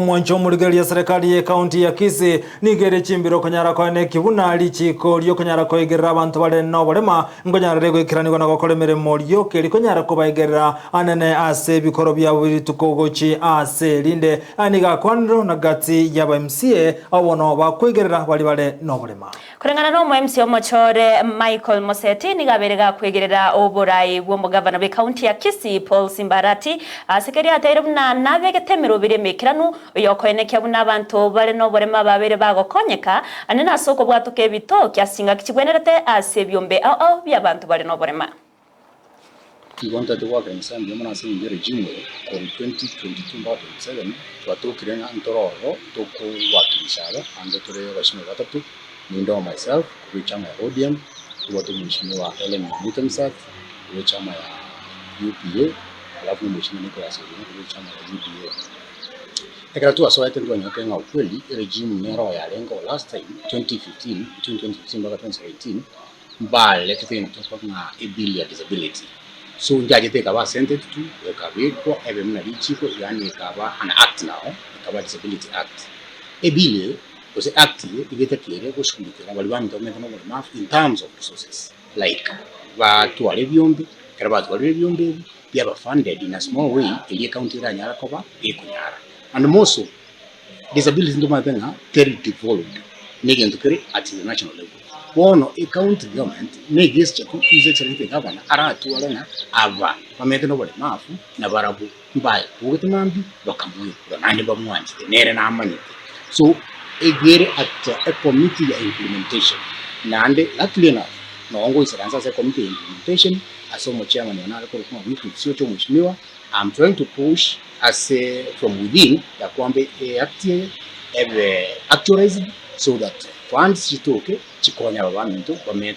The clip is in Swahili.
Mwancho murigari ya serikali ya kaunti ya Kisii nigere chimbiro konyara kwane kibuna lichiko lyo konyara koigerera abantu bale no bolema ngonyara rego ikiranirwa na gukora imirimo lyo keri konyara kubayigerera anene ase bikoro bya buri tukogochi ase linde aniga kwanro na gati ya MCA abono bakwegerera bali no bolema kurengana no MCA omochore Michael Moseti nigaberega kwegerera oborai bwo mugavana be kaunti ya Kisii Paul Arati asekeri atero na nabegetemero biremekiranu yokoenekya buna abantu bale no borema babere bagokonyeka anena soko bwatuke bito kyasinga kikigwenerete ase byombe ao byabantu bale no borema. We wanted to work in some human regime for 2022-2027 twatokire na ntororo tukuwakilishaga ando tore washime batatu nindo myself kuchama ya ODM tuwatu mheshimiwa Helen Mutemsat kuchama ya UPA alafu mheshimiwa Nicholas kuchama ya UPA. Ekara tu aso ete ndo nyoke nga ukweli regime nero ya lengo last time 2015 mpaka 2018 mbale kitendo tuko na ability disability. So njaje teka ba sented to ekabeko ebe mna lichiko yani ekaba an act now ekaba disability act ebile ose act ibeta kire ko shundikira bali bantu meka no maf in terms of resources like ba tuwale byombi kera ba tuwale byombi bya ba funded in a small way ili county ra nyara ko ba ekunyara and also disability ndo mapenga very devolved negento kere at the national level. Bono a county government negis chaku is excellent governor Arati walena ava pamete no bale mafu na barabu mbaye buguti mambi bakamuye nande bamwanzi nere na amanyite so egere at a committee ya implementation nande luckily enough no ngo isaranza sa committee ya implementation asomo chairman wanala ko kuma wifu sio cho mheshimiwa. I'm trying to push as from within ya kwambe actualized so that funds chitoke chikonya abantu bamete